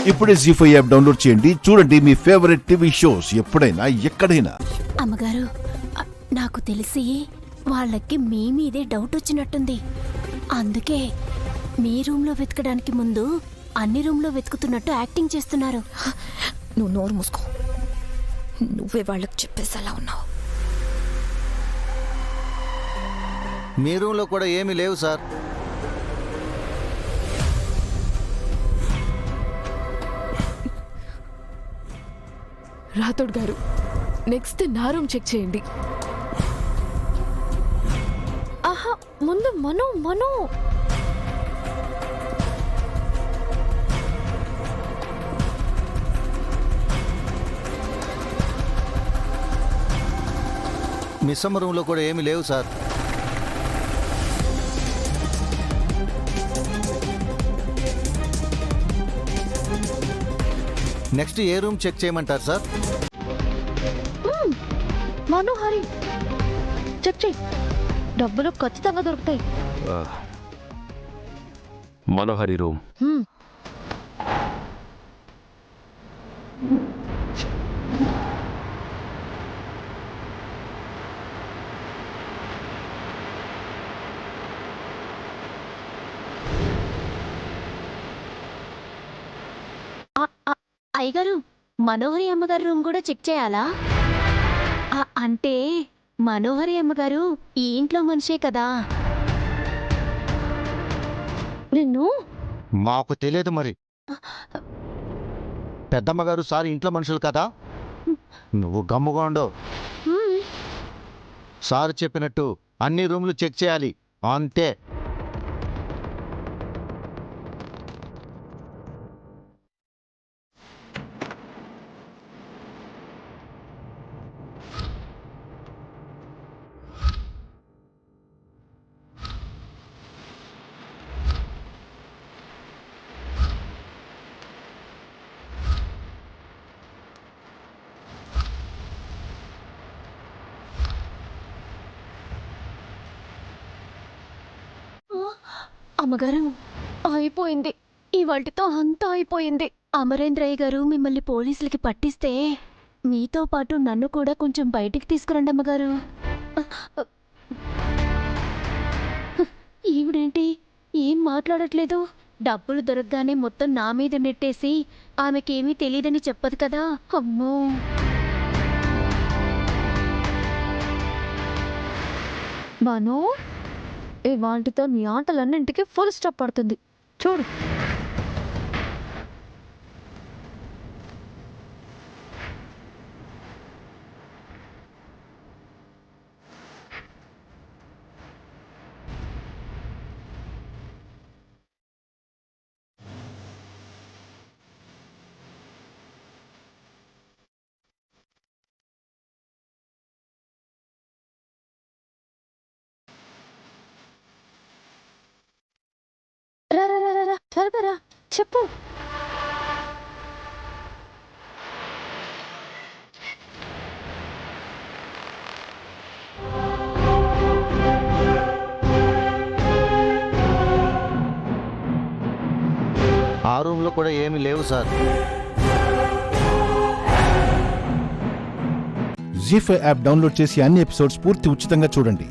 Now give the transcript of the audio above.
ఇప్పుడే జీ5 app download చేయండి. చూడండి మీ ఫేవరెట్ టీవీ షోస్ ఎప్పుడైనా ఎక్కడైనా. అమ్మగారు, నాకు తెలిసి వాళ్ళకి మీ మీదే డౌట్ వచ్చినట్టుంది. అందుకే మీ రూమ్లో వెతకడానికి ముందు అన్ని రూమ్లో వెతుకుతున్నట్టు యాక్టింగ్ చేస్తున్నారు. నువ్వు నోరు మూసుకో. నువ్వే వాళ్ళకి చెప్పేసేలా ఉన్నావు. మీ రూమ్లో కూడా ఏమీ లేవు సార్. రాథోడ్ గారు, నెక్స్ట్ నా రూమ్ చెక్ చేయండి. ఆహా, ముందు మనో మిస్సమ్మ రూమ్లో కూడా ఏమీ లేవు సార్. నెక్స్ట్ ఏ రూమ్ చెక్ చేయమంటారు సార్? మనోహరి చెక్ చేయి. డబ్బులు ఖచ్చితంగా దొరుకుతాయి. మనోహరి రూమ్. అయ్యగారు, మనోహరి అమ్మగారి రూమ్ కూడా చెక్ చేయాలా? అంటే మనోహరి అమ్మగారు ఈ ఇంట్లో మనిషే కదా. నిన్ను మాకు తెలియదు మరి. పెద్దమ్మగారు సార్ ఇంట్లో మనుషులు కదా. నువ్వు గమ్ముగా ఉండవు. సార్ చెప్పినట్టు అన్ని రూమ్లు చెక్ చేయాలి, అంతే. అమ్మగారు, అయిపోయింది. ఈ వాటితో అంతా అయిపోయింది. అమరేంద్రయ్య గారు మిమ్మల్ని పోలీసులకి పట్టిస్తే మీతో పాటు నన్ను కూడా కొంచెం బయటికి తీసుకురండి అమ్మగారు. ఈవిడేంటి ఏం మాట్లాడట్లేదు? డబ్బులు దొరకగానే మొత్తం నా మీద నెట్టేసి ఆమెకేమీ తెలియదని చెప్పదు కదా. అమ్మో, మనో, ఈ వాటితో నీ ఆటలన్నింటికి ఫుల్ స్టాప్ పడుతుంది. చూడు. రా, త్వరగా రా, చెప్పు. ఆ రూమ్లో కూడా ఏమీ లేవు సార్. జీ5 యాప్ డౌన్లోడ్ చేసి అన్ని ఎపిసోడ్స్ పూర్తి ఉచితంగా చూడండి.